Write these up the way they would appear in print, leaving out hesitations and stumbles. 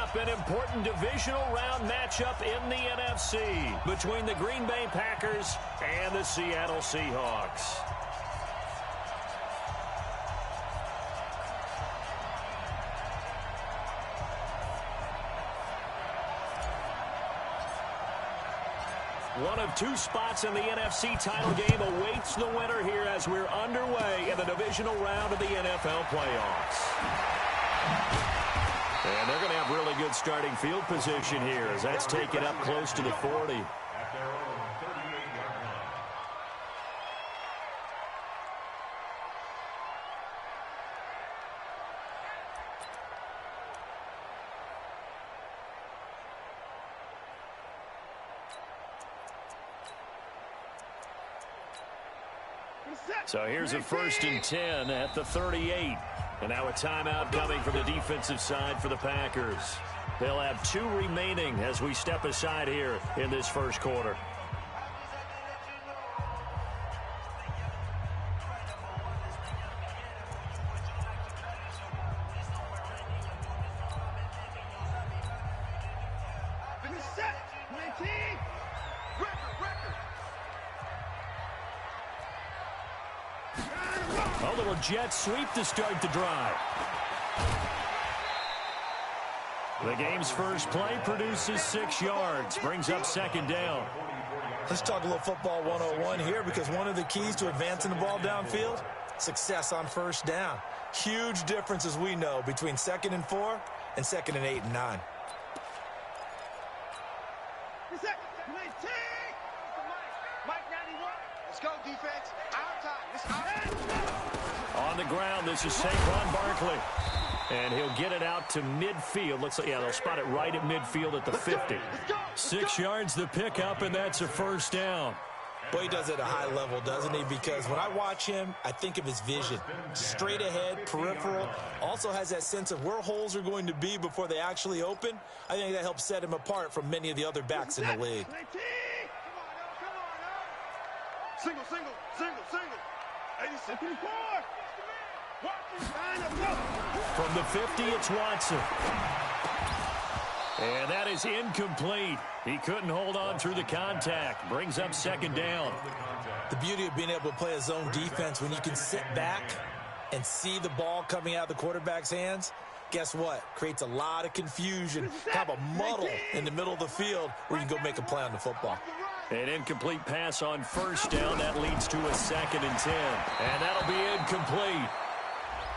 up an important divisional round matchup in the NFC between the Green Bay Packers and the Seattle Seahawks. One of two spots in the NFC title game awaits the winner here as we're underway in the divisional round of the NFL playoffs. And they're going to have really good starting field position here as that's taken up close to the 40. So here's a 1st and 10 at the 38. And now a timeout coming from the defensive side for the Packers. They'll have 2 remaining as we step aside here in this first quarter. A little jet sweep to start the drive. The game's first play produces 6 yards, brings up 2nd down. Let's talk a little football 101 here, because one of the keys to advancing the ball downfield, success on 1st down. Huge difference, as we know, between 2nd and 4 and 2nd and 8 and 9. Let's go, defense. Our time. It's our time. On the ground, this is Saquon Barkley. And he'll get it out to midfield. Looks like, yeah, they'll spot it right at midfield at the 50. 6 yards the pickup, and that's a 1st down. Boy, he does it at a high level, doesn't he? Because when I watch him, I think of his vision. Straight ahead, peripheral. Also has that sense of where holes are going to be before they actually open. I think that helps set him apart from many of the other backs in the league. Single. 86. From the 50, it's Watson. And that is incomplete. He couldn't hold on through the contact. Brings up 2nd down. The beauty of being able to play a zone defense when you can sit back and see the ball coming out of the quarterback's hands, guess what? Creates a lot of confusion, kind of a muddle in the middle of the field where you can go make a play on the football. An incomplete pass on 1st down. That leads to a 2nd and 10. And that'll be incomplete.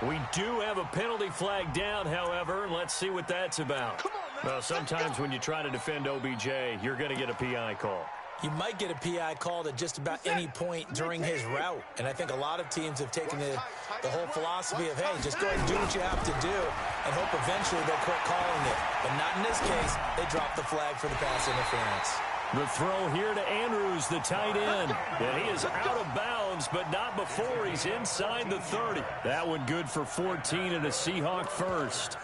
We do have a penalty flag down, however. Let's see what that's about. Well, sometimes when you try to defend OBJ, you're going to get a PI call. You might get a PI called at just about any point during his route. And I think a lot of teams have taken the whole philosophy of, hey, just go ahead and do what you have to do and hope eventually they'll quit calling it. But not in this case. They dropped the flag for the pass interference. The throw here to Andrews, the tight end. And he is out of bounds, but not before he's inside the 30. That one good for 14 and a Seahawk 1st.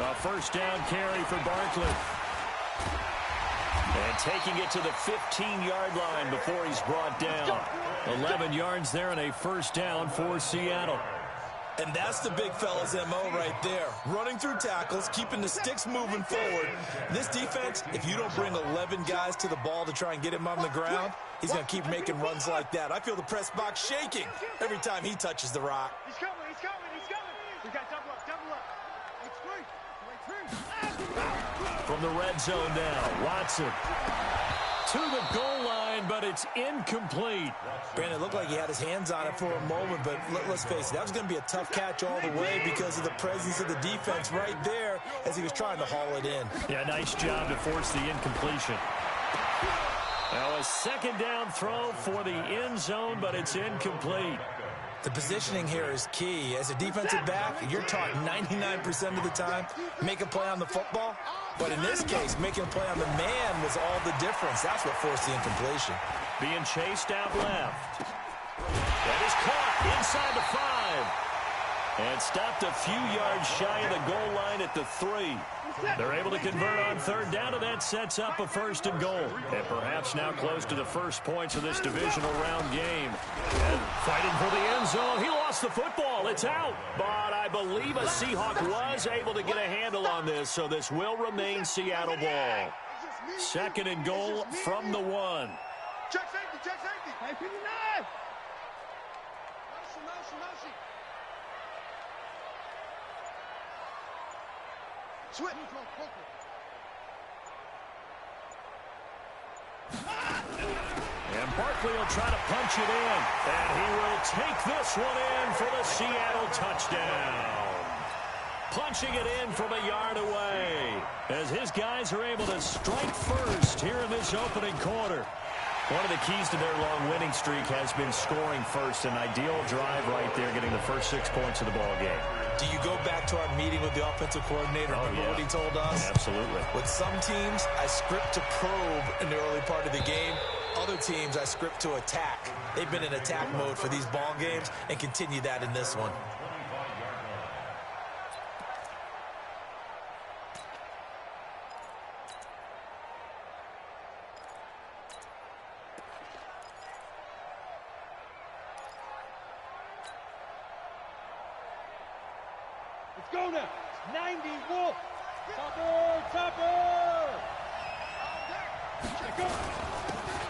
A 1st down carry for Barkley. And taking it to the 15-yard line before he's brought down. 11 yards there and a 1st down for Seattle. And that's the big fella's MO right there. Running through tackles, keeping the sticks moving forward. This defense, if you don't bring 11 guys to the ball to try and get him on the ground, he's going to keep making runs like that. I feel the press box shaking every time he touches the rock. He's coming. We got double up. From the red zone now, Watson to the goal line, but it's incomplete. Brandon, it looked like he had his hands on it for a moment, but let's face it, that was going to be a tough catch all the way because of the presence of the defense right there as he was trying to haul it in. Yeah, nice job to force the incompletion. Now a 2nd down throw for the end zone, but it's incomplete. The positioning here is key. As a defensive back, you're taught 99% of the time, make a play on the football. But in this case, making a play on the man was all the difference. That's what forced the incompletion. Being chased out left. That is caught inside the 5. And stopped a few yards shy of the goal line at the 3. They're able to convert on third down, and that sets up a 1st and goal. And perhaps now close to the first points of this divisional round game. And fighting for the end zone. He lost the football. It's out. But I believe a Seahawk was able to get a handle on this, so this will remain Seattle ball. 2nd and goal from the 1. Check safety, check safety. Hey, 59. Switch. And Barkley will try to punch it in. And he will take this one in for the Seattle touchdown. Punching it in from a yard away as his guys are able to strike first here in this opening quarter. One of the keys to their long winning streak has been scoring first. An ideal drive right there, getting the first 6 points of the ball game. Do you go back to our meeting with the offensive coordinator? Remember what he told us? Absolutely. With some teams, I script to probe in the early part of the game. Other teams, I script to attack. They've been in attack mode for these ball games and continue that in this one. Let's go now. 90 Wolf. Topper.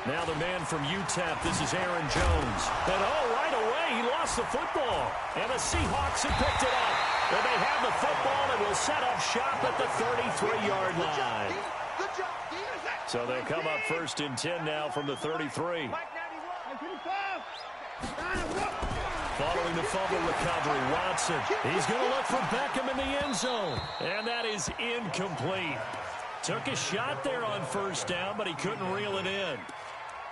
Now the man from UTEP, this is Aaron Jones. And right away, he lost the football. And the Seahawks have picked it up. And they have the football and will set up shop at the 33-yard line. So they come up 1st and 10 now from the 33. Following the fumble recovery, Watson. He's going to look for Beckham in the end zone. And that is incomplete. Took a shot there on 1st down, but he couldn't reel it in.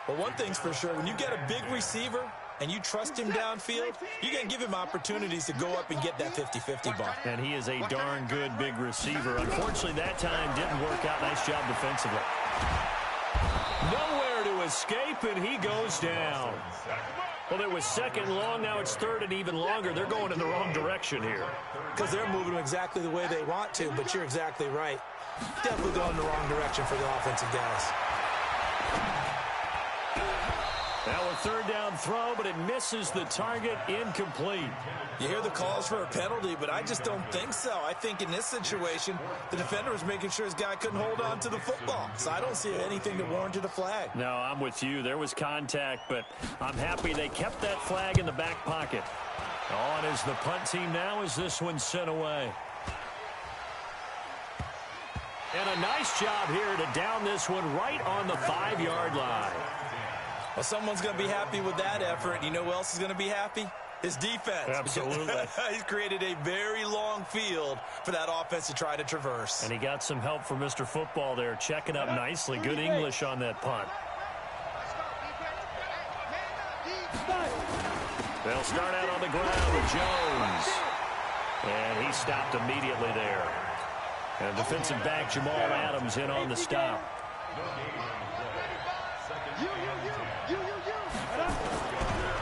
Well, one thing's for sure. When you get a big receiver and you trust him downfield, you can give him opportunities to go up and get that 50-50 ball. And he is a darn good big receiver. Unfortunately, that time didn't work out. Nice job defensively. Nowhere to escape, and he goes down. Well, it was 2nd long. Now it's 3rd and even longer. They're going in the wrong direction here. Because they're moving exactly the way they want to, but you're exactly right. Definitely going in the wrong direction for the offensive guys. Now a 3rd down throw, but it misses the target. Incomplete. You hear the calls for a penalty, but I just don't think so. I think in this situation, the defender was making sure his guy couldn't hold on to the football. So I don't see anything that warranted a flag. No, I'm with you. There was contact, but I'm happy they kept that flag in the back pocket. On is the punt team now as this one's sent away. And a nice job here to down this one right on the 5-yard line. Well, someone's going to be happy with that effort. You know who else is going to be happy? His defense. Absolutely. He's created a very long field for that offense to try to traverse. And he got some help from Mr. Football there, checking up nicely. Good English on that punt. They'll start out on the ground with Jones. And he stopped immediately there. And defensive back Jamal Adams in on the stop.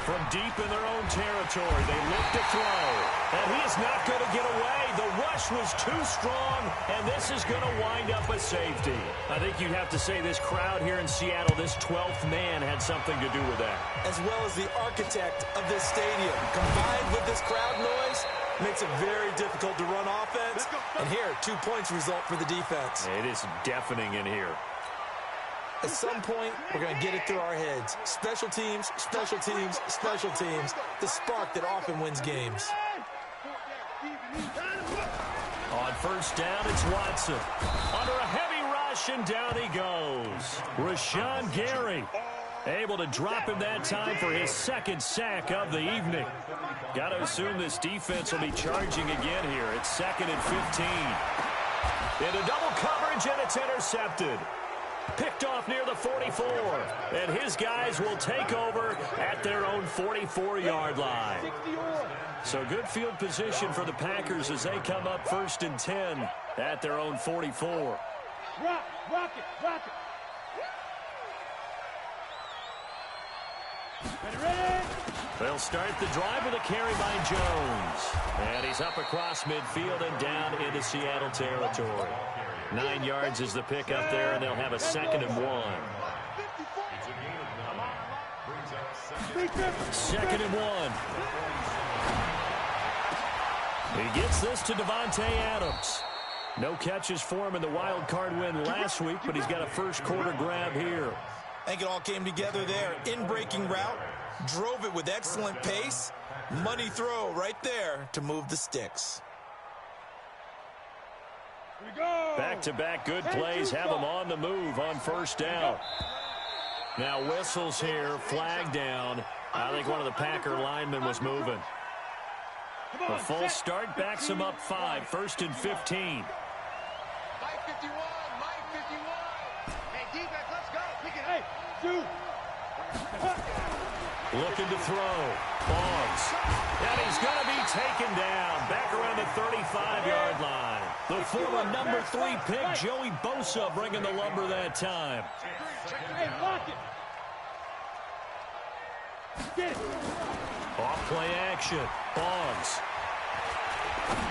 From deep in their own territory, they look to throw. And he is not going to get away. The rush was too strong, and this is going to wind up a safety. I think you'd have to say this crowd here in Seattle, this 12th man had something to do with that. As well as the architect of this stadium, combined with this crowd noise, makes it very difficult to run offense. And here, 2 points result for the defense. It is deafening in here. At some point, we're going to get it through our heads. Special teams, special teams, special teams. The spark that often wins games. On 1st down, it's Watson. Under a heavy rush, and down he goes. Rashawn Gary able to drop him that time for his 2nd sack of the evening. Got to assume this defense will be charging again here. It's 2nd and 15. Into double coverage, and it's intercepted. Picked off near the 44. And his guys will take over at their own 44-yard line. So good field position for the Packers as they come up 1st and 10 at their own 44. Rock it. Ready. They'll start the drive with a carry by Jones. And he's up across midfield and down into Seattle territory. 9 yards is the pickup there, and they'll have a 2nd and 1. 2nd and 1. He gets this to Davante Adams. No catches for him in the wild card win last week, but he's got a first quarter grab here. I think it all came together there. In-breaking route, drove it with excellent pace. Money throw right there to move the sticks. Back-to-back good plays have him on the move on first down. Now whistles here, flag down. I think one of the Packer linemen was moving. A full start backs him up 5, 1st and 15. Mike 51, Mike 51. Hey, defense, let's go. We can, hey, Shoot. Looking to throw. Boggs. And he's going to be taken down. Back around the 35-yard line. The former number 3 pick, Joey Bosa, bringing the lumber that time. Hey, lock it. Get it. Off-play action. Boggs.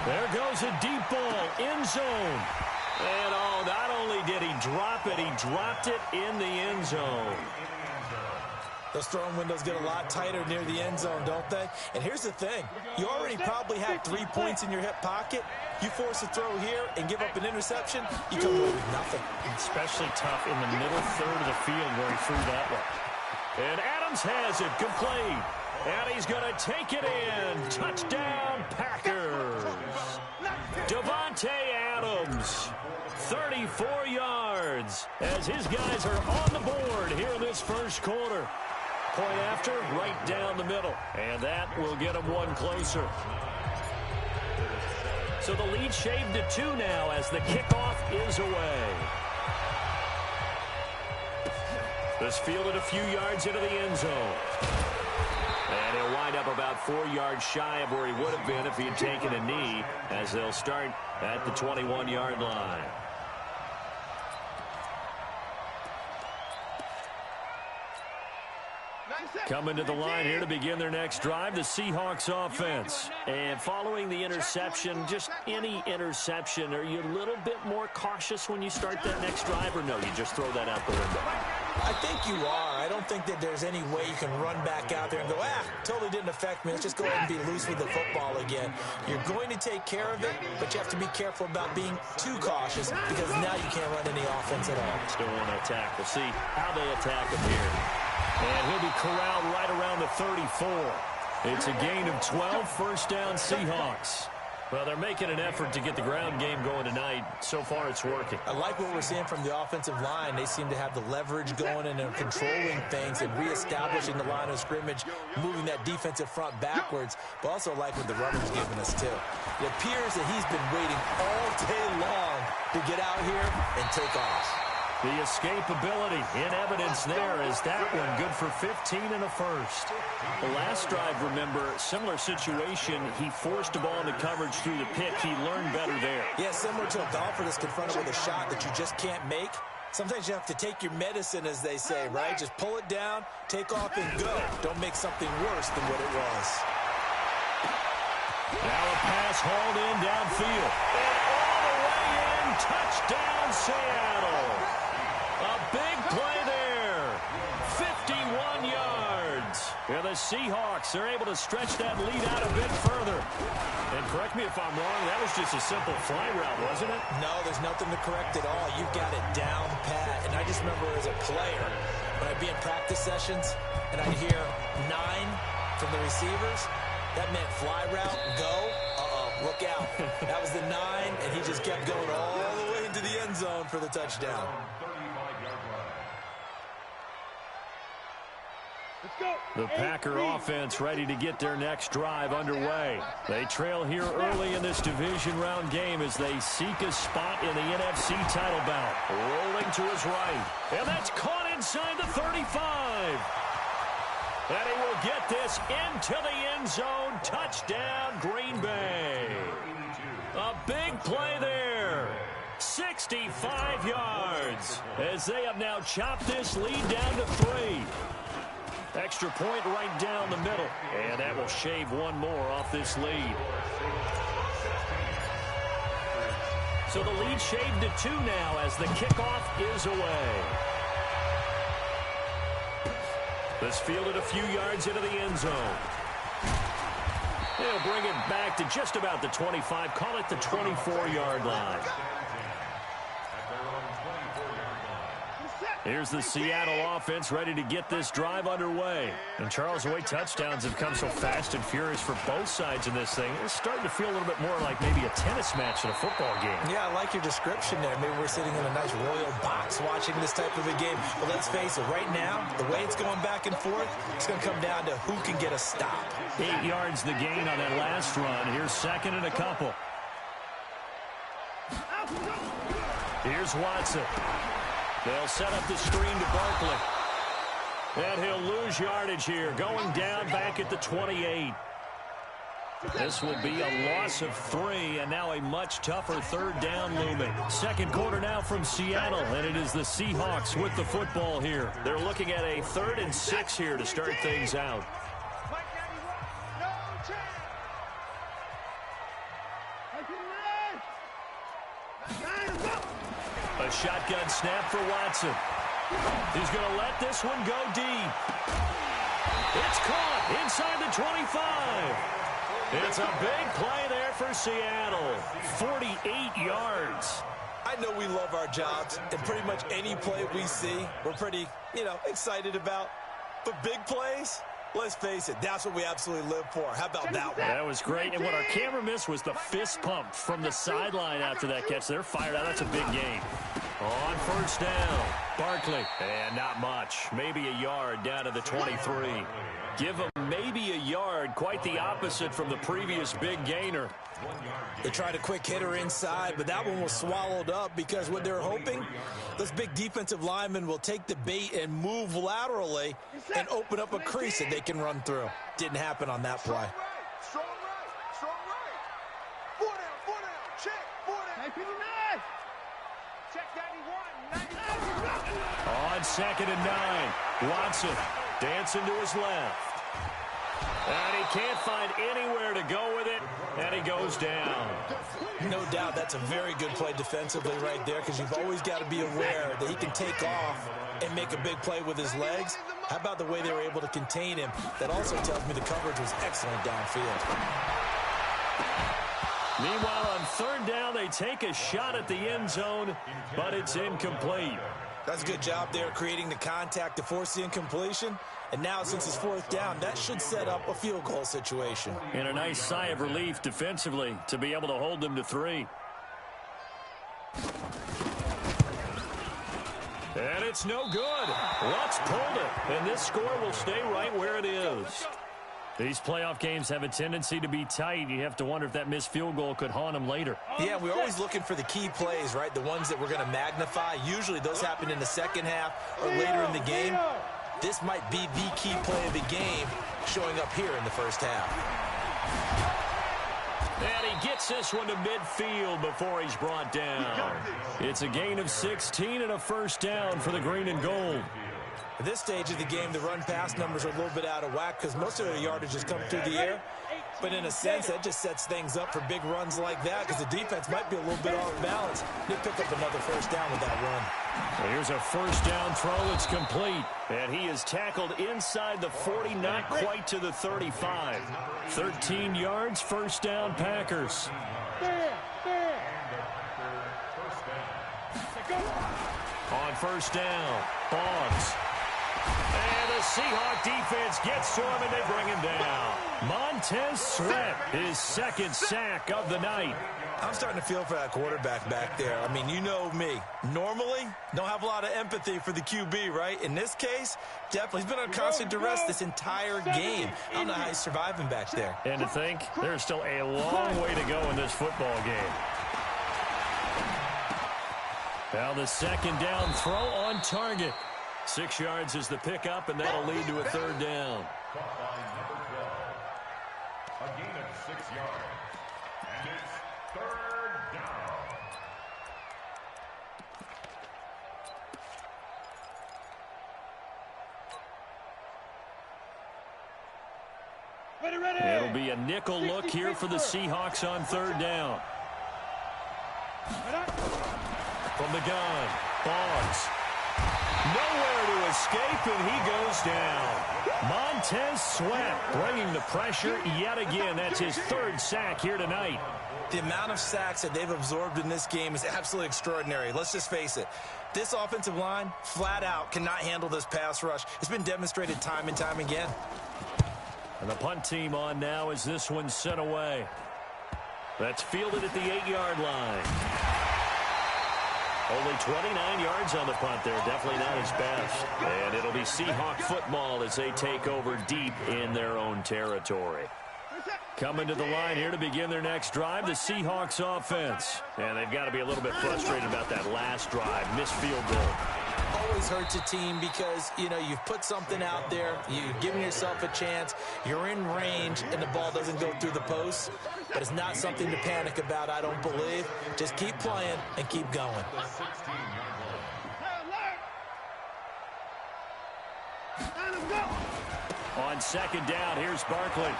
There goes a deep ball. End zone. And, oh, not only did he drop it, he dropped it in the end zone. Those throwing windows get a lot tighter near the end zone, don't they? And here's the thing. You already probably have 3 points in your hip pocket. You force a throw here and give up an interception, you come away with nothing. Especially tough in the middle third of the field where he threw that one. And Adams has it complete. And he's going to take it in. Touchdown, Packers. Davante Adams, 34 yards, as his guys are on the board here in this first quarter. Point after, right down the middle. And that will get them one closer. So the lead shaved to 2 now as the kickoff is away. This fielded a few yards into the end zone. And he'll wind up about 4 yards shy of where he would have been if he had taken a knee, as they'll start at the 21-yard line. Coming to the line here to begin their next drive, the Seahawks offense. And following the interception, just any interception, are you a little bit more cautious when you start that next drive, or no, you just throw that out the window? I think you are. I don't think that there's any way you can run back out there and go, totally didn't affect me. Let's just go ahead and be loose with the football again. You're going to take care of it, but you have to be careful about being too cautious because now you can't run any offense at all. Still want to attack. We'll see how they attack him here. And he'll be corralled right around the 34. It's a gain of 12, first down Seahawks. Well, they're making an effort to get the ground game going tonight. So far, it's working. I like what we're seeing from the offensive line. They seem to have the leverage going and they're controlling things and reestablishing the line of scrimmage, moving that defensive front backwards, but also like what the runner's giving us, too. It appears that he's been waiting all day long to get out here and take off. The escapability in evidence there is that one good for 15 and a first. The last drive, remember, similar situation. He forced a ball into coverage through the pick. He learned better there. Yeah, similar to a golfer that's confronted with a shot that you just can't make. Sometimes you have to take your medicine, as they say, right? Just pull it down, take off, and go. Don't make something worse than what it was. Now a pass hauled in downfield. And all the way in, touchdown Seattle. A big play there. 51 yards. Yeah, the Seahawks are able to stretch that lead out a bit further. And correct me if I'm wrong, that was just a simple fly route, wasn't it? No, there's nothing to correct at all. You've got it down pat. And I just remember as a player, when I'd be in practice sessions and I'd hear 9 from the receivers, that meant fly route, go, look out. That was the 9, and he just kept going all the way into the end zone for the touchdown. The Packer offense ready to get their next drive underway. They trail here early in this division round game as they seek a spot in the NFC title bout. Rolling to his right. And that's caught inside the 35. And he will get this into the end zone. Touchdown, Green Bay. A big play there. 65 yards as they have now chopped this lead down to 3. Extra point right down the middle. And that will shave one more off this lead. So the lead shaved to 2 now as the kickoff is away. This fielded a few yards into the end zone. They'll bring it back to just about the 25. Call it the 24-yard line. Here's the Seattle offense ready to get this drive underway. And Charles, the way touchdowns have come so fast and furious for both sides in this thing, it's starting to feel a little bit more like maybe a tennis match in a football game. Yeah, I like your description there. Maybe we're sitting in a nice royal box watching this type of a game. But let's face it, right now, the way it's going back and forth, it's going to come down to who can get a stop. 8 yards the gain on that last run. Here's second and a couple. Here's Watson. They'll set up the screen to Barkley. And he'll lose yardage here, going down back at the 28. This will be a loss of 3, and now a much tougher third down looming. Second quarter now from Seattle, and it is the Seahawks with the football here. They're looking at a 3rd and 6 here to start things out. A shotgun snap for Watson. He's going to let this one go deep. It's caught inside the 25. It's a big play there for Seattle. 48 yards. I know we love our jobs, and pretty much any play we see, we're pretty, excited about. But big plays, let's face it, that's what we absolutely live for. How about that one? That was great. And what our camera missed was the fist pump from the sideline after that catch. They're fired out. That's a big game. On first down, Barkley. And not much. Maybe a yard down to the 23. Give them maybe a yard. Quite the opposite from the previous big gainer. They tried a quick hitter inside, but that one was swallowed up because what they're hoping, those big defensive linemen will take the bait and move laterally and open up a crease that they can run through. Didn't happen on that play. Strong right, strong right. 4 down, check, 4 down. Check 91. On second and 9, Watson dancing to his left. And he can't find anywhere to go with it, and he goes down. No doubt that's a very good play defensively right there because you've always got to be aware that he can take off and make a big play with his legs. How about the way they were able to contain him? That also tells me the coverage was excellent downfield. Meanwhile, on third down, they take a shot at the end zone, but it's incomplete. That's a good job there creating the contact to force the incompletion. And now, since it's fourth down, that should set up a field goal situation. And a nice sigh of relief defensively to be able to hold them to 3. And it's no good. Lutz pulled it, and this score will stay right where it is. These playoff games have a tendency to be tight. You have to wonder if that missed field goal could haunt them later. Yeah, we're always looking for the key plays, right? The ones that we're going to magnify. Usually those happen in the second half or later in the game. This might be the key play of the game showing up here in the first half. And he gets this one to midfield before he's brought down. It's a gain of 16 and a first down for the green and gold. At this stage of the game, the run-pass numbers are a little bit out of whack because most of their yardage has come through the air. But in a sense, that just sets things up for big runs like that because the defense might be a little bit off balance. They pick up another first down with that run. Well, here's a first down throw. It's complete. And he is tackled inside the 40, not quite to the 35. 13 yards, first down, Packers. On first down, Boggs. And the Seahawk defense gets to him, and they bring him down. Montez Sweat, his second sack of the night. I'm starting to feel for that quarterback back there. I mean, you know me. Normally, don't have a lot of empathy for the QB, right? In this case, definitely. He's been on constant duress this entire game. I don't know how he's surviving back there. And to think, there's still a long way to go in this football game. Now the second down throw on target. 6 yards is the pickup, and that'll lead to a third down. A gain of 6 yards. And it's third down. It'll be a nickel look here for the Seahawks on third down. From the gun, Boggs. Nowhere to escape, and he goes down. Montez Sweat bringing the pressure yet again. That's his third sack here tonight. The amount of sacks that they've absorbed in this game is absolutely extraordinary. Let's just face it. This offensive line, flat out, cannot handle this pass rush. It's been demonstrated time and time again. And the punt team on now as this one's sent away. That's fielded at the 8-yard line. Only 29 yards on the punt there. Definitely not his best. And it'll be Seahawk football as they take over deep in their own territory. Coming to the line here to begin their next drive, the Seahawks offense. And they've got to be a little bit frustrated about that last drive. Missed field goal. Always hurts a team because, you know, you've put something out there, you've given yourself a chance, you're in range, and the ball doesn't go through the post. But it's not something to panic about, I don't believe. Just keep playing and keep going. On second down, here's Barkley.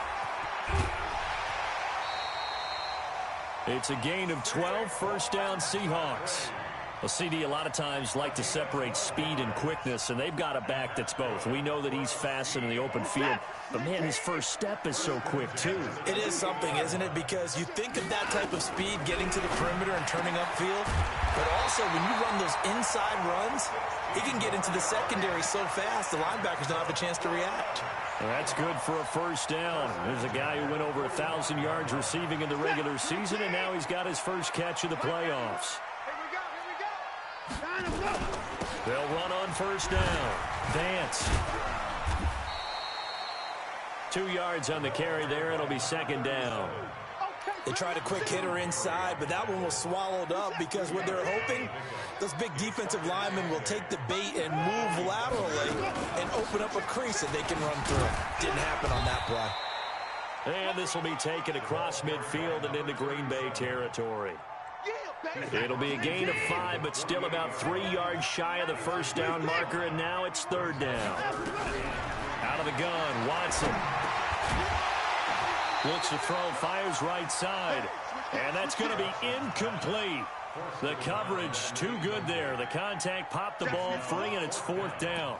It's a gain of 12, first down Seahawks. Well, CD, a lot of times like to separate speed and quickness, and they've got a back that's both. We know that he's fast in the open field, but, man, his first step is so quick, too. It is something, isn't it? Because you think of that type of speed getting to the perimeter and turning upfield, but also when you run those inside runs, he can get into the secondary so fast the linebackers don't have a chance to react. Well, that's good for a first down. There's a guy who went over 1,000 yards receiving in the regular season, and now he's got his first catch of the playoffs. They'll run on first down. Vance. 2 yards on the carry there. It'll be second down. They tried a quick hitter inside, but that one was swallowed up because what they're hoping, those big defensive linemen will take the bait and move laterally and open up a crease that they can run through. Didn't happen on that play. And this will be taken across midfield and into Green Bay territory. It'll be a gain of 5, but still about 3 yards shy of the first down marker, and now it's third down. Out of the gun, Watson. Looks to throw, fires right side, and that's going to be incomplete. The coverage too good there. The contact popped the ball free, and it's fourth down.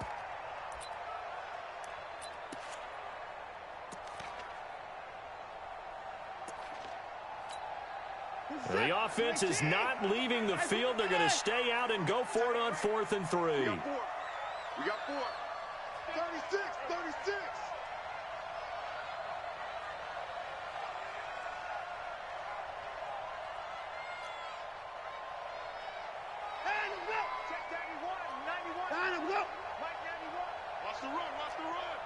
The offense is not leaving the field. They're going to stay out and go for it on 4th and 3. We got 4. 36, 36. And go. Check 91, 91. And go. Mike 91. Watch the run, watch the run.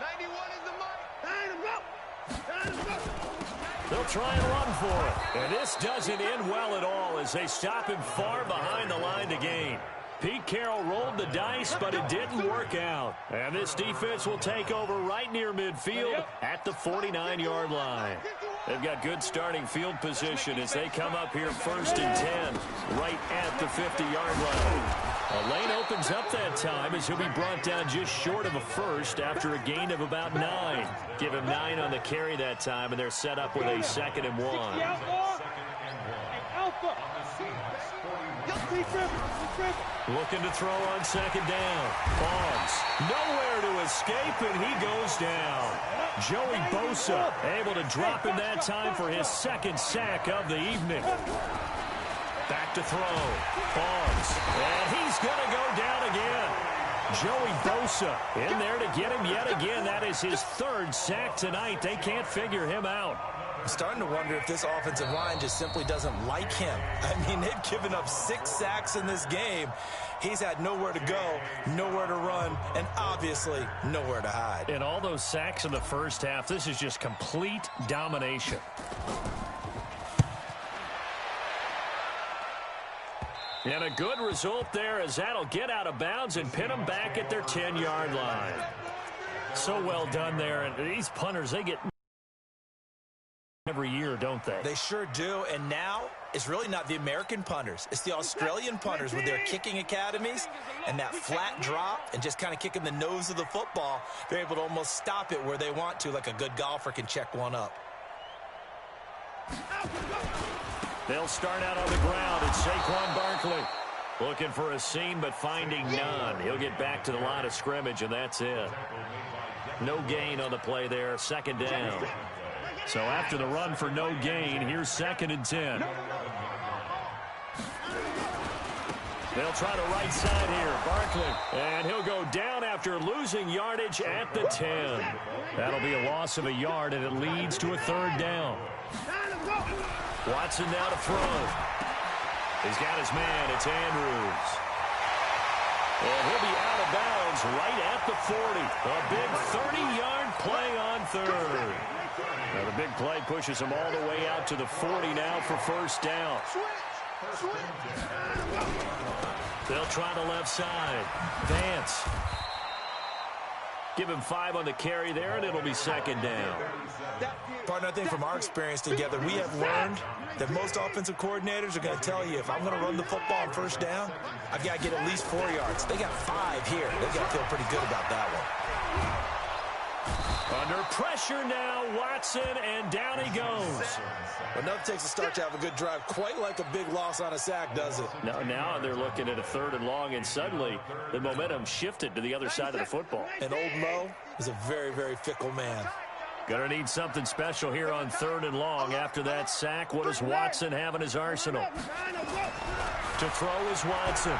91 is the Mike. And go. And go. They'll try and run for it. And this doesn't end well at all as they stop him far behind the line to gain. Pete Carroll rolled the dice, but it didn't work out. And this defense will take over right near midfield at the 49-yard line. They've got good starting field position as they come up here 1st and 10, right at the 50-yard line. A lane opens up that time as he'll be brought down just short of a first after a gain of about 9. Give him 9 on the carry that time, and they're set up with a 2nd and 1. Looking to throw on 2nd down. Boggs. Nowhere to escape, and he goes down. Joey Bosa able to drop him that time for his 2nd sack of the evening. Back to throw. Boggs. And he's going to go down again. Joey Bosa in there to get him yet again. That is his 3rd sack tonight. They can't figure him out. I'm starting to wonder if this offensive line just simply doesn't like him. I mean, they've given up 6 sacks in this game. He's had nowhere to go, nowhere to run, and obviously nowhere to hide. And all those sacks in the first half, this is just complete domination. And a good result there as that'll get out of bounds and pin them back at their 10-yard line. So well done there. And these punters, they get every year, don't they? They sure do, and now it's really not the American punters. It's the Australian punters with their kicking academies and that flat drop and just kind of kicking the nose of the football. They're able to almost stop it where they want to, like a good golfer can check one up. They'll start out on the ground. It's Saquon Barkley. Looking for a seam, but finding none. He'll get back to the line of scrimmage, and that's it. No gain on the play there, second down. So after the run for no gain, here's 2nd and 10. They'll try the right side here. Barkley. And he'll go down after losing yardage at the 10. That'll be a loss of a yard, and it leads to a 3rd down. Watson now to throw. He's got his man. It's Andrews. And he'll be out of bounds right at the 40. A big 30-yard play on 3rd. Now the big play pushes him all the way out to the 40 now for 1st down. They'll try the left side. Vance. Give him 5 on the carry there, and it'll be 2nd down. Partner, I think from our experience together, we have learned that most offensive coordinators are going to tell you, if I'm going to run the football on 1st down, I've got to get at least 4 yards. They got 5 here. They've got to feel pretty good about that one. Under pressure now, Watson, and down he goes. But nothing takes a start to have a good drive, quite like a big loss on a sack, does it? Now they're looking at a 3rd and long, and suddenly the momentum shifted to the other side of the football. And old Mo is a very, very fickle man. Gonna need something special here on 3rd and long. After that sack, what does Watson have in his arsenal? To throw is Watson.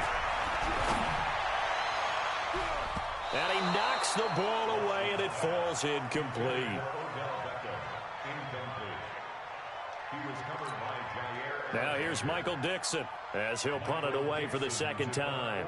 And he knocks the ball away, and it falls incomplete. Now here's Michael Dixon as he'll punt it away for the 2nd time.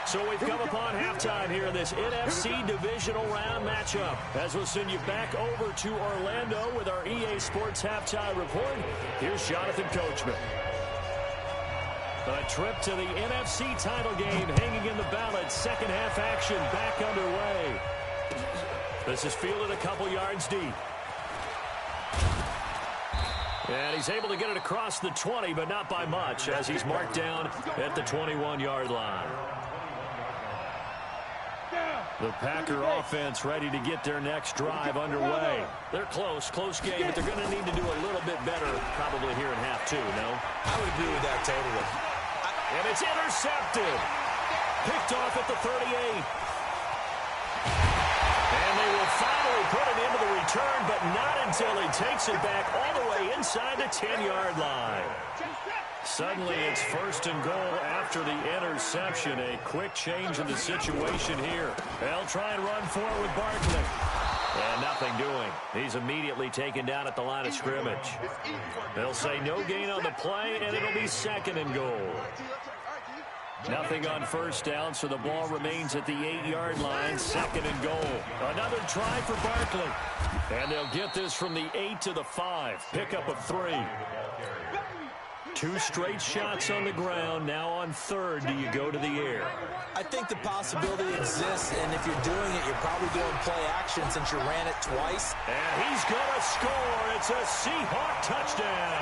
So we've come upon halftime here in this NFC divisional round matchup. As we'll send you back over to Orlando with our EA Sports halftime report, here's Jonathan Coachman. A trip to the NFC title game hanging in the balance. 2nd half action back underway. This is fielded a couple yards deep. And he's able to get it across the 20, but not by much, as he's marked down at the 21-yard line. The Packer offense ready to get their next drive underway. They're close game, but they're going to need to do a little bit better probably here in half 2, no? I would agree with that totally. And it's intercepted. Picked off at the 38. And they will finally put it into the return, but not until he takes it back all the way inside the 10-yard line. Suddenly, it's 1st and goal after the interception. A quick change in the situation here. They'll try and run forward with Barkley. And nothing doing. He's immediately taken down at the line of scrimmage. They'll say no gain on the play, and it'll be 2nd and goal. Nothing on 1st down, so the ball remains at the 8-yard line. 2nd and goal. Another try for Barkley. And they'll get this from the 8 to the 5. Pickup of 3. 2 straight shots on the ground. Now on 3rd, do you go to the air? I think the possibility exists, and if you're doing it, you're probably doing play action since you ran it twice. And he's going to score. It's a Seahawk touchdown.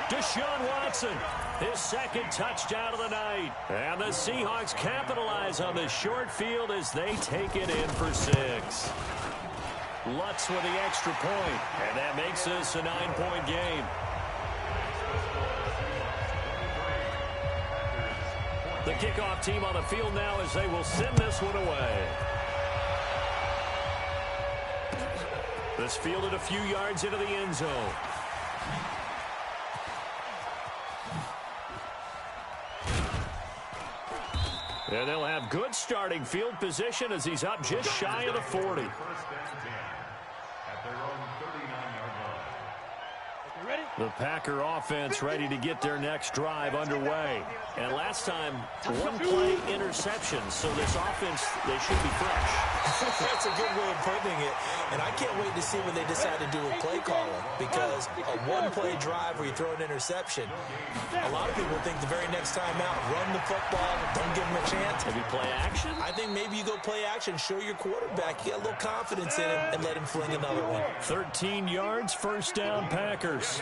Deshaun Watson, his 2nd touchdown of the night. And the Seahawks capitalize on the short field as they take it in for 6. Lutz with the extra point, and that makes this a 9-point game. The kickoff team on the field now as they will send this one away. This fielded a few yards into the end zone. And they'll have good starting field position as he's up just shy of the 40. The Packer offense ready to get their next drive underway. And last time, one play interception. So this offense, they should be fresh. That's a good way of putting it. And I can't wait to see what they decide to do with play calling. Because a one-play drive where you throw an interception, a lot of people think the very next time out, run the football, don't give them a chance. Maybe play action? I think maybe you go play action, show your quarterback, you get a little confidence in him, and let him fling another one. 13 yards, first down, Packers.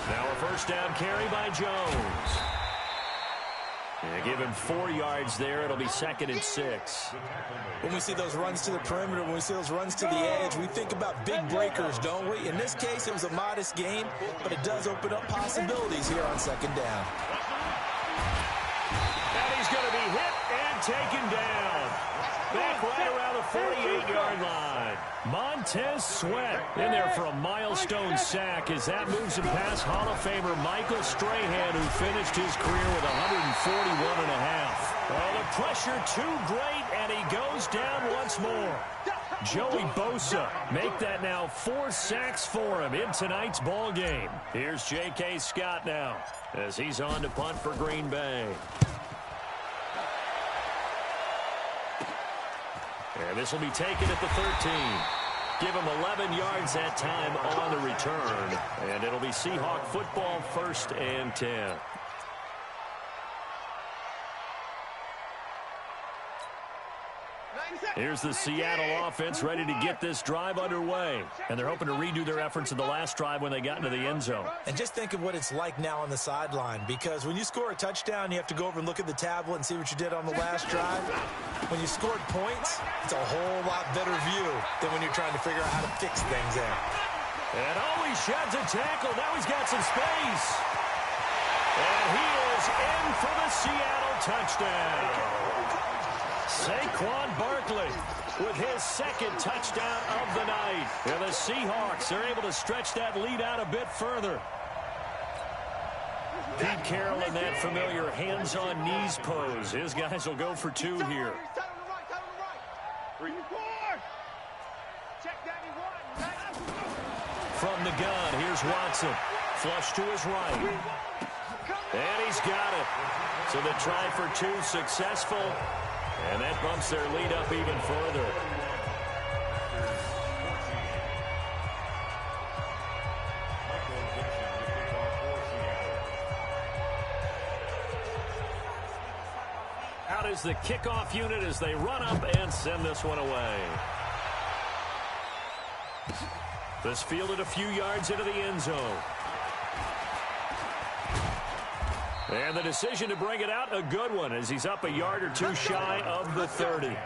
Now a first down carry by Jones. Give him 4 yards there. It'll be 2nd and 6. When we see those runs to the perimeter, when we see those runs to the edge, we think about big breakers, don't we? In this case, it was a modest game, but it does open up possibilities here on 2nd down. And he's going to be hit and taken down. Back right around the 48-yard line. Montez Sweat in there for a milestone sack as that moves him past Hall of Famer Michael Strahan, who finished his career with 141.5. Well, the pressure too great, and he goes down once more. Joey Bosa make that now 4 sacks for him in tonight's ball game. Here's J.K. Scott now as he's on to punt for Green Bay. And this will be taken at the 13. Give him 11 yards that time on the return. And it'll be Seahawk football, 1st and 10. Here's the Seattle offense ready to get this drive underway. And they're hoping to redo their efforts in the last drive when they got into the end zone. And just think of what it's like now on the sideline, because when you score a touchdown, you have to go over and look at the tablet and see what you did on the last drive. When you scored points, it's a whole lot better view than when you're trying to figure out how to fix things there. And he sheds a tackle. Now he's got some space. And he is in for the Seattle touchdown. Saquon Barkley with his 2nd touchdown of the night. And the Seahawks are able to stretch that lead out a bit further. Pete Carroll in that familiar hands-on knees pose. His guys will go for 2 here. From the gun, here's Watson. Flush to his right. And he's got it. So the try for 2 successful. And that bumps their lead up even further. Out is the kickoff unit as they run up and send this one away. This fielded a few yards into the end zone. And the decision to bring it out, a good one, as he's up a yard or 2 shy of the 30.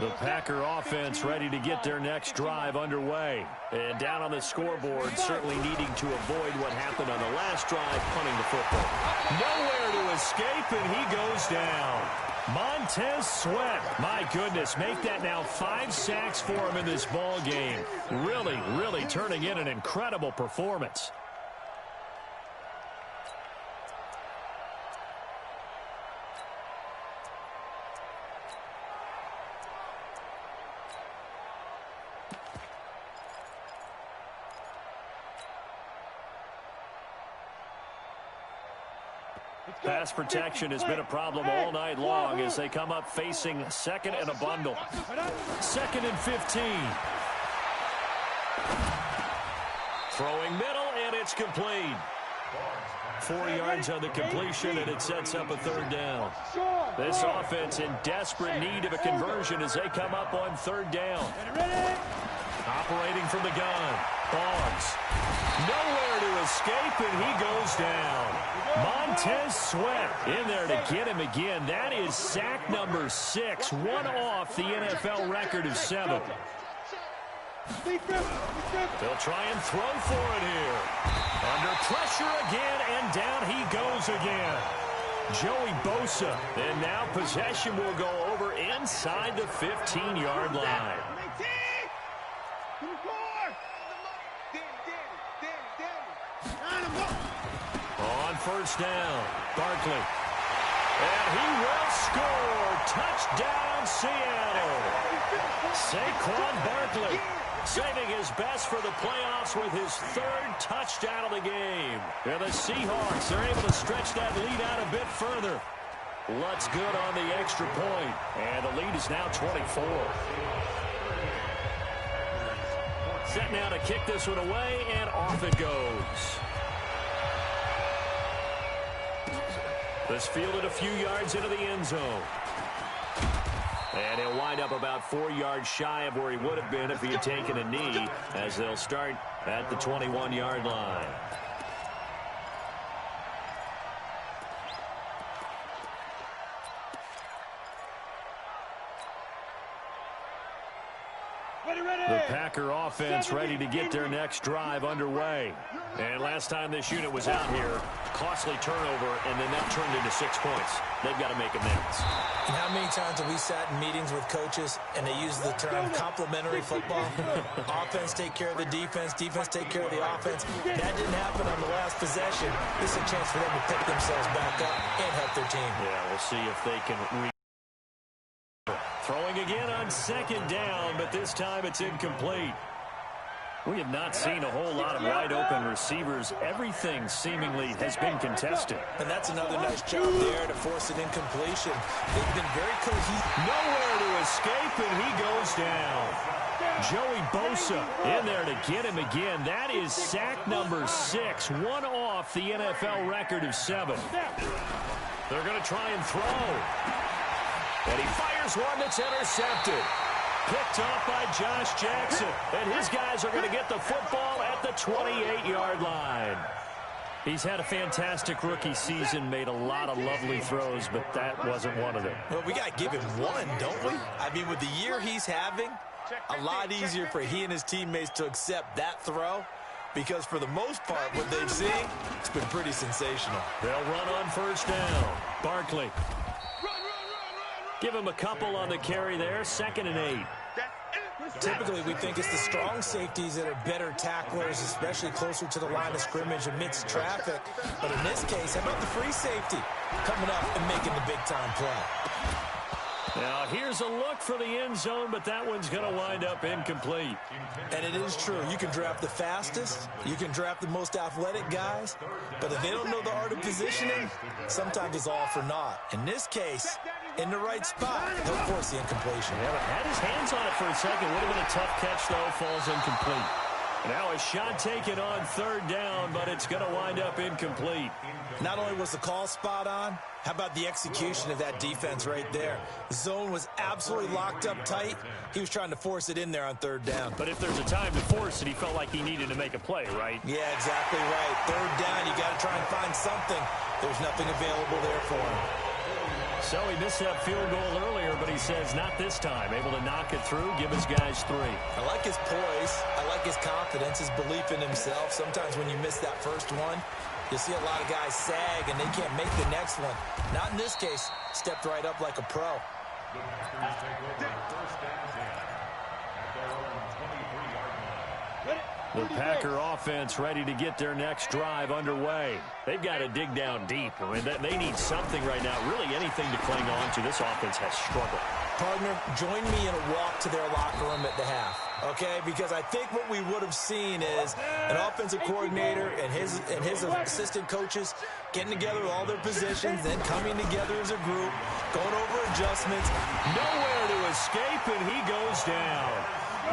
The Packer offense ready to get their next drive underway. And down on the scoreboard, certainly needing to avoid what happened on the last drive, punting the football. Nowhere to escape, and he goes down. Montez Sweat, my goodness, make that now 5 sacks for him in this ball game. Really, really turning in an incredible performance. Pass protection has been a problem all night long as they come up facing 2nd and a bundle. 2nd and 15. Throwing middle, and it's complete. 4 yards on the completion, and it sets up a 3rd down. This offense in desperate need of a conversion as they come up on 3rd down. Operating from the gun. Boggs. Nowhere to escape, and he goes down. Montez Sweat in there to get him again. That is sack number 6, one off the NFL record of 7. They'll try and throw for it here. Under pressure again, and down he goes again. Joey Bosa. And now possession will go over inside the 15-yard line. On 1st down, Barkley. And he will score. Touchdown, Seattle. Saquon Barkley saving his best for the playoffs with his third touchdown of the game. And the Seahawks are able to stretch that lead out a bit further. Lutz good on the extra point. And the lead is now 24. Set now to kick this one away, and off it goes. This fielded a few yards into the end zone. And he'll wind up about 4 yards shy of where he would have been if he had taken a knee, as they'll start at the 21-yard line. The Packer offense ready to get their next drive underway. And last time this unit was out here, costly turnover, and then that turned into 6 points. They've got to make amends. And how many times have we sat in meetings with coaches and they use the term complementary football? Offense take care of the defense, defense take care of the offense. That didn't happen on the last possession. This is a chance for them to pick themselves back up and help their team. Yeah, we'll see if they can throwing again on second down, but this time it's incomplete. We have not seen a whole lot of wide-open receivers. Everything seemingly has been contested. And that's another nice job there to force an incompletion. They've been very cohesive. Nowhere to escape, and he goes down. Joey Bosa in there to get him again. That is sack number 6, one off the NFL record of 7. They're going to try and throw. And he fires one that's intercepted. Picked off by Josh Jackson. And his guys are going to get the football at the 28-yard line. He's had a fantastic rookie season, made a lot of lovely throws, but that wasn't one of them. Well, we got to give him one, don't we? I mean, with the year he's having, a lot easier for he and his teammates to accept that throw, because for the most part, what they've seen, it's been pretty sensational. They'll run on first down. Barkley. Give him a couple on the carry there. 2nd and 8. Typically, we think it's the strong safeties that are better tacklers, especially closer to the line of scrimmage amidst traffic. But in this case, how about the free safety coming up and making the big-time play? Now, here's a look for the end zone, but that one's going to wind up incomplete. And it is true. You can draft the fastest. You can draft the most athletic guys. But if they don't know the art of positioning, sometimes it's all for naught. In this case, in the right spot, he'll force the incompletion. Yeah, had his hands on it for a second. Would have been a tough catch, though. Falls incomplete. Now a shot taken on 3rd down, but it's going to wind up incomplete. Not only was the call spot on, how about the execution of that defense right there? The zone was absolutely locked up tight. He was trying to force it in there on 3rd down. But if there's a time to force it, he felt like he needed to make a play, right? Yeah, exactly right. 3rd down, you got to try and find something. There's nothing available there for him. So he missed that field goal earlier, but he says not this time. Able to knock it through, give his guys 3. I like his poise. I like his confidence, his belief in himself. Sometimes when you miss that first one, you see a lot of guys sag and they can't make the next one. Not in this case. Stepped right up like a pro. The Packer offense ready to get their next drive underway. They've got to dig down deep. I mean, they need something right now, really anything to cling on to. This offense has struggled. Partner, join me in a walk to their locker room at the half, okay? Because I think what we would have seen is an offensive coordinator and his assistant coaches getting together with all their positions, then coming together as a group, going over adjustments. Nowhere to escape, and he goes down.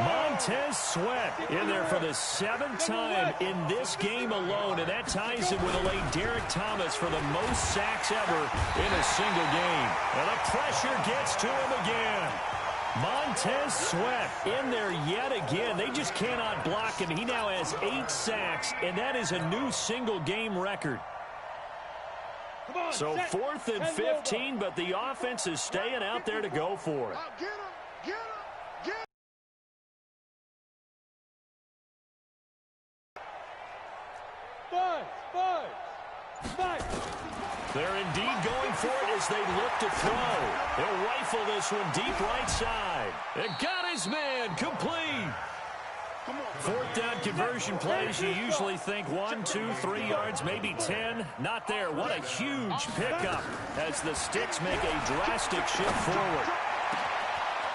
Montez Sweat in there for the 7th time in this game alone, and that ties him with a late Derek Thomas for the most sacks ever in a single game. And the pressure gets to him again. Montez Sweat in there yet again. They just cannot block him. He now has 8 sacks, and that is a new single-game record. So 4th and 15, but the offense is staying out there to go for it. They're indeed going for it as they look to throw. They'll rifle this one deep right side. It got his man complete. 4th down conversion plays, you usually think 1, 2, 3 yards, maybe 10. Not there. What a huge pickup as the Sticks make a drastic shift forward.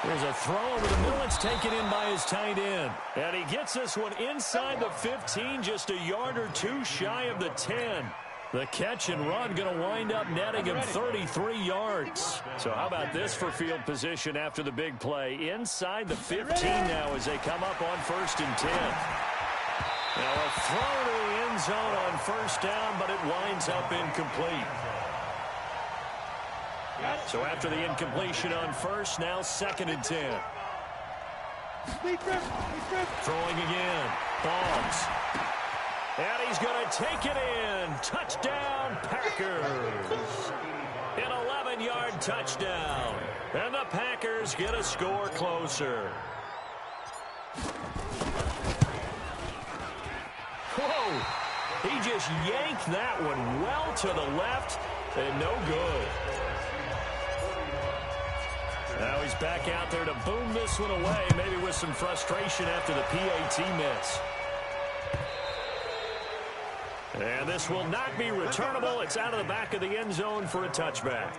There's a throw over the middle. It's taken in by his tight end. And he gets this one inside the 15, just a yard or two shy of the 10. The catch and run going to wind up netting him 33 yards. So how about this for field position after the big play? Inside the 15 now as they come up on 1st and 10. Now a throw to the end zone on 1st down, but it winds up incomplete. So after the incompletion on 1st, now 2nd and 10. Throwing again. Boggs. And he's going to take it in. Touchdown, Packers. An 11-yard touchdown. And the Packers get a score closer. Whoa. He just yanked that one well to the left and no good. Now he's back out there to boom this one away, maybe with some frustration after the PAT miss. And this will not be returnable. It's out of the back of the end zone for a touchback.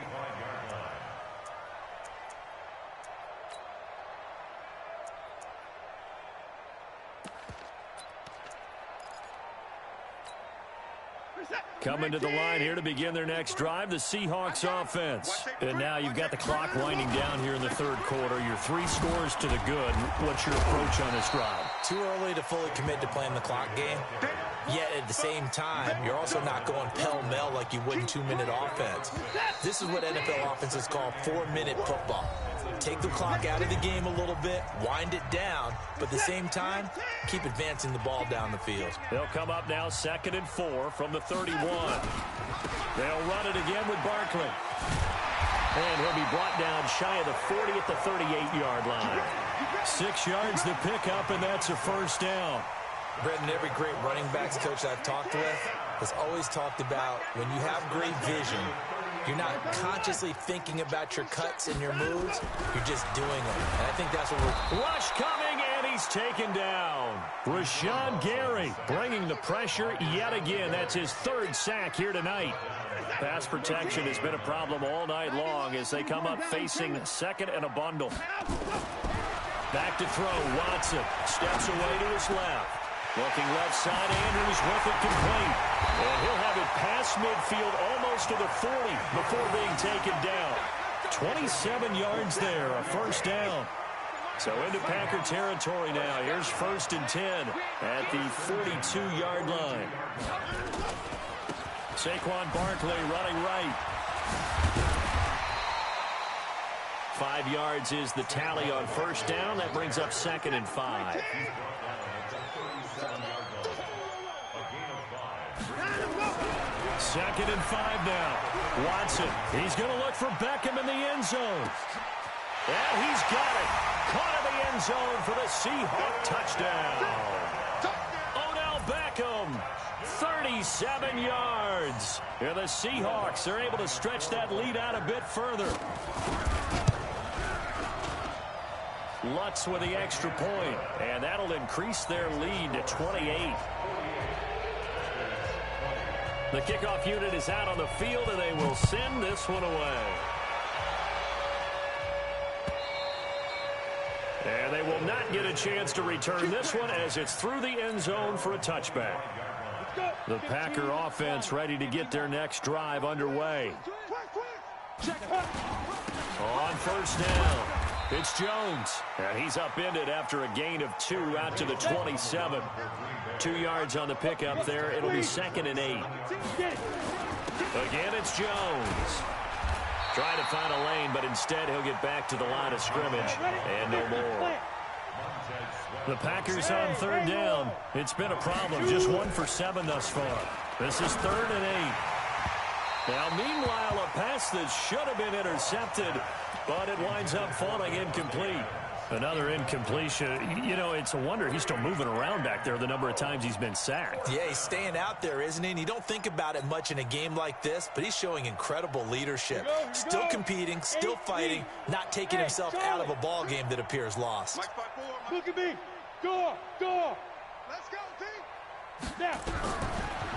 Coming to the line here to begin their next drive, the Seahawks offense. And now you've got the clock winding down here in the 3rd quarter. You're 3 scores to the good. What's your approach on this drive? Too early to fully commit to playing the clock game. Yet at the same time, you're also not going pell-mell like you would in 2-minute offense. This is what NFL offenses call 4-minute football. Take the clock out of the game a little bit, wind it down, but at the same time, keep advancing the ball down the field. They'll come up now 2nd and 4 from the 31. They'll run it again with Barkley. And he'll be brought down shy of the 40 at the 38-yard line. 6 yards to pick up, and that's a 1st down. Brendan, every great running backs coach I've talked with has always talked about when you have great vision, you're not consciously thinking about your cuts and your moves. You're just doing them. And I think that's what we're... Rush coming, and he's taken down. Rashawn Gary bringing the pressure yet again. That's his 3rd sack here tonight. Pass protection has been a problem all night long as they come up facing 2nd and a bundle. Back to throw. Watson steps away to his left. Looking left side, Andrews with it complete. And he'll have it past midfield almost to the 40 before being taken down. 27 yards there, a 1st down. So into Packer territory now. Here's 1st and 10 at the 42-yard line. Saquon Barkley running right. 5 yards is the tally on 1st down. That brings up 2nd and 5. 2nd and 5 now. Watson, he's going to look for Beckham in the end zone. And he's got it. Caught in the end zone for the Seahawk touchdown. Odell Beckham, 37 yards. And the Seahawks are able to stretch that lead out a bit further. Lutz with the extra point, and that'll increase their lead to 28. The kickoff unit is out on the field, and they will send this one away. And they will not get a chance to return this one as it's through the end zone for a touchback. The Packer offense ready to get their next drive underway. On 1st down, it's Jones. And he's upended after a gain of 2 out to the 27. 2 yards on the pickup there. It'll be 2nd and 8. Again, it's Jones. Trying to find a lane, but instead he'll get back to the line of scrimmage and no more. The Packers on 3rd down. It's been a problem. Just 1 for 7 thus far. This is 3rd and 8. Now, meanwhile, a pass that should have been intercepted, but it winds up falling incomplete. Another incompletion. You know, it's a wonder he's still moving around back there the number of times he's been sacked. Yeah, he's staying out there, isn't he? And you don't think about it much in a game like this, but he's showing incredible leadership. Still competing, still fighting, not taking himself out of a ball game that appears lost. Look at me. Go. Let's go, team. Now.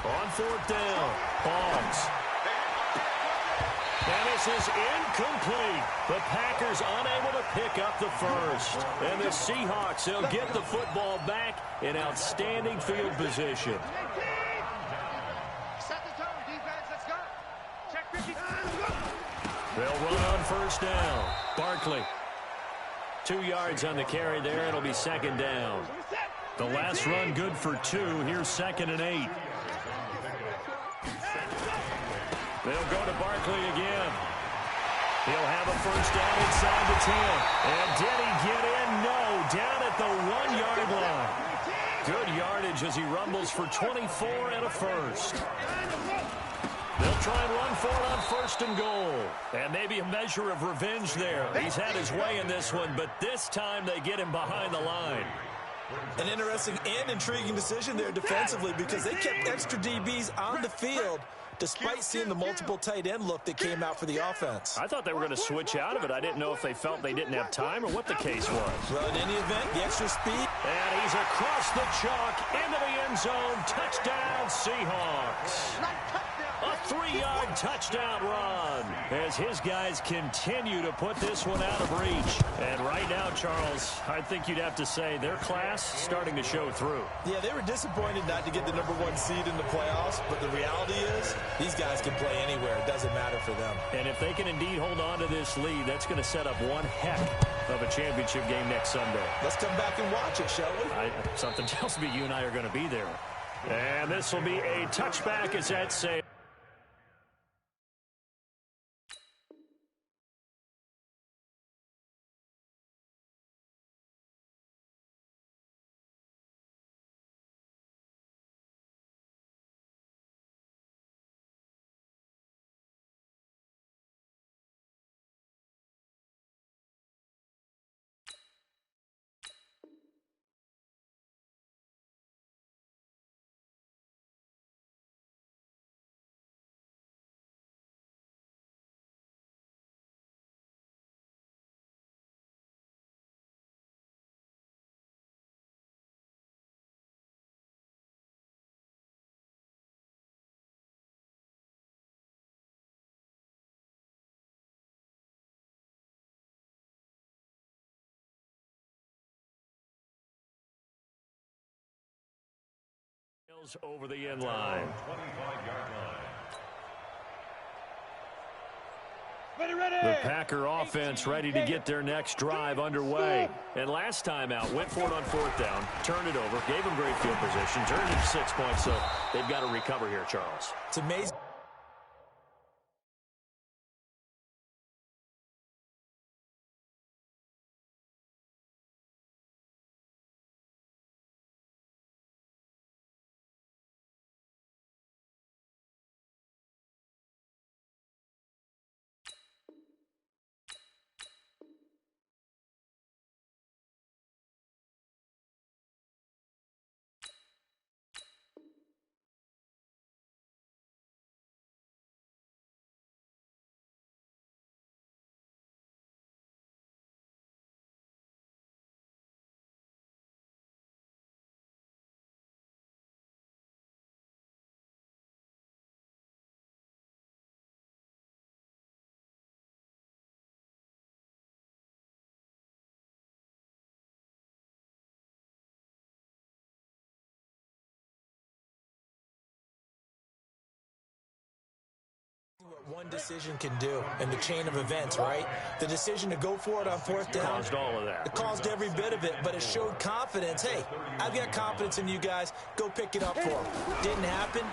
On 4th down, Boggs. And pass is incomplete. The Packers unable to pick up the first. And the Seahawks, they'll get the football back in outstanding field position. Set the tone, defense. Let's go. Check 50. They'll run on first down. Barkley. 2 yards on the carry there. It'll be second down. The last run good for 2. Here's 2nd and 8. They'll go to Barkley again. He'll have a first down inside the 10. And did he get in? No. Down at the 1-yard line. Good yardage as he rumbles for 24 and a first. They'll try and run for it on 1st and goal. And maybe a measure of revenge there. He's had his way in this one, but this time they get him behind the line. An interesting and intriguing decision there defensively because they kept extra DBs on the field despite seeing the multiple tight end look that came out for the offense. I thought they were going to switch out of it. I didn't know if they felt they didn't have time or what the case was. Well, in any event, the extra speed. And he's across the chalk into the end zone. Touchdown, Seahawks. A 3-yard touchdown run as his guys continue to put this one out of reach. And right now, Charles, I think you'd have to say their class starting to show through. Yeah, they were disappointed not to get the #1 seed in the playoffs, but the reality is these guys can play anywhere. It doesn't matter for them. And if they can indeed hold on to this lead, that's going to set up one heck of a championship game next Sunday. Let's come back and watch it, shall we? Something tells me you and I are going to be there. And this will be a touchback as that saves. Over the end line. 25-yard line. The Packer offense ready to get their next drive underway. And last time out, went for it on 4th down, turned it over, gave them great field position, turned it to 6 points, so they've got to recover here, Charles. It's amazing. What one decision can do in the chain of events, right? The decision to go for it on 4th down. Caused all of that. It caused every bit of it, but it showed confidence. Hey, I've got confidence in you guys. Go pick it up for them. Didn't happen.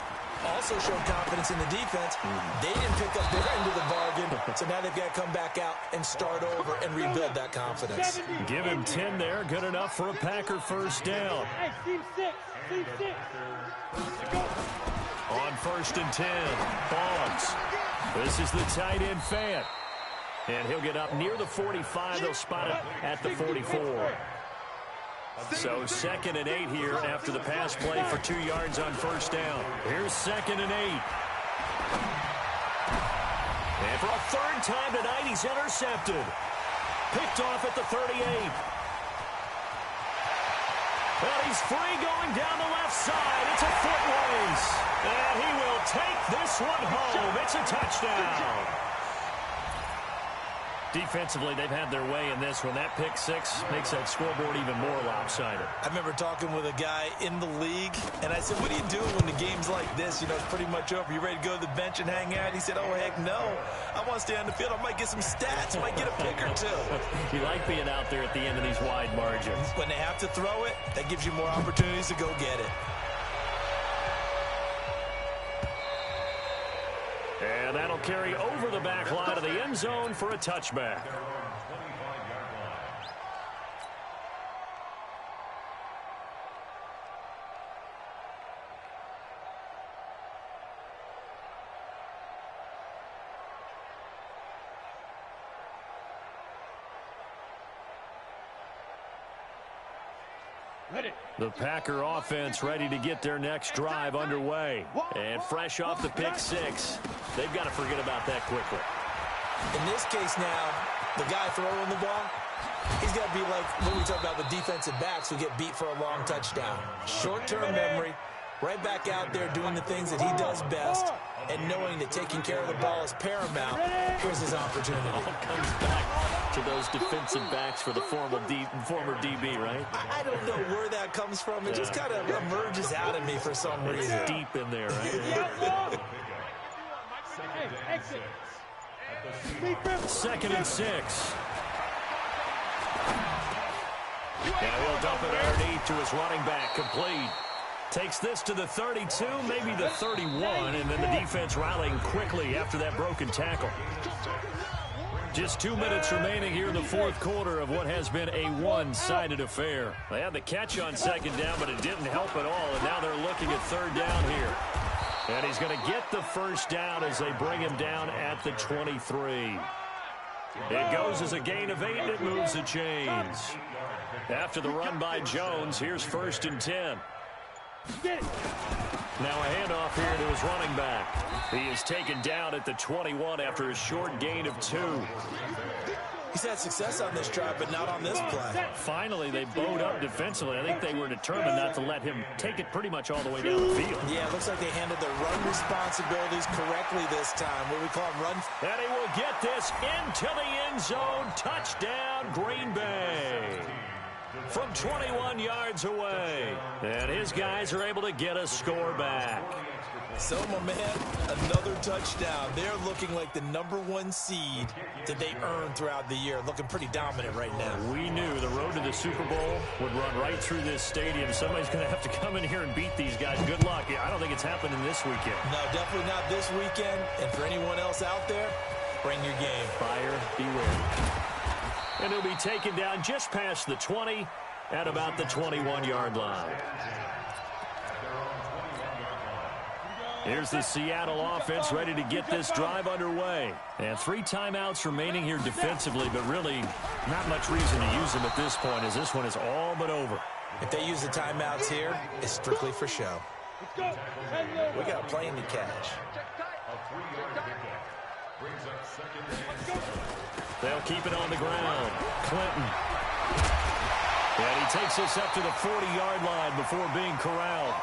Also showed confidence in the defense. They didn't pick up their end of the bargain, so now they've got to come back out and start over and rebuild that confidence. Give him 10 there. Good enough for a Packer first down. Hey, team 6. Team 6. On 1st and 10, Boggs. This is the tight end, Fant. And he'll get up near the 45. They'll spot it at the 44. So 2nd and 8 here after the pass play for 2 yards on 1st down. Here's 2nd and 8. And for a 3rd time tonight, he's intercepted. Picked off at the 38. Well, he's free going down the left side. It's a foot race. And he will take this one home. It's a touchdown. Defensively, they've had their way in this one. That pick six makes that scoreboard even more lopsided. I remember talking with a guy in the league, and I said, what do you do when the game's like this? You know, it's pretty much over. You ready to go to the bench and hang out? He said, oh, heck no. I want to stay on the field. I might get some stats. I might get a pick or two. You like being out there at the end of these wide margins. When they have to throw it, that gives you more opportunities to go get it. And that'll carry over the back line of the end zone for a touchback. The Packer offense ready to get their next drive underway. And fresh off the pick six, they've got to forget about that quickly. In this case now, the guy throwing the ball, he's got to be like what we talk about with defensive backs who get beat for a long touchdown. Short-term memory, right back out there doing the things that he does best, and knowing that taking care of the ball is paramount. Here's his opportunity. All comes back to those defensive backs for the former DB, right? I don't know where that comes from. It just kind of emerges out of me for some reason. It's deep in there, right? Second and 6. And he'll dump it underneath to his running back, complete. Takes this to the 32, maybe the 31, and then the defense rallying quickly after that broken tackle. Just 2 minutes remaining here in the fourth quarter of what has been a one-sided affair. They had the catch on second down, but it didn't help at all, and now they're looking at third down here. And he's going to get the first down as they bring him down at the 23. It goes as a gain of 8, and it moves the chains. After the run by Jones, here's 1st and 10. Now a handoff here to his running back. He is taken down at the 21 after a short gain of 2. He's had success on this drive, but not on this play. Finally, they bowed up defensively. I think they were determined not to let him take it pretty much all the way down the field. Yeah, it looks like they handled their run responsibilities correctly this time. What we call them run. And he will get this into the end zone. Touchdown, Green Bay. From 21 yards away. And his guys are able to get a score back. So, my man, another touchdown. They're looking like the #1 seed that they earned throughout the year. Looking pretty dominant right now. We knew the road to the Super Bowl would run right through this stadium. Somebody's going to have to come in here and beat these guys. Good luck. I don't think it's happening this weekend. No, definitely not this weekend. And for anyone else out there, bring your game. Buyer beware. And he'll be taken down just past the 20 at about the 21-yard line. Here's the Seattle offense ready to get this drive underway. And 3 timeouts remaining here defensively, but really not much reason to use them at this point as this one is all but over. If they use the timeouts here, it's strictly for show. We got a plane to catch. They'll keep it on the ground. Clinton. And he takes this up to the 40-yard line before being corralled.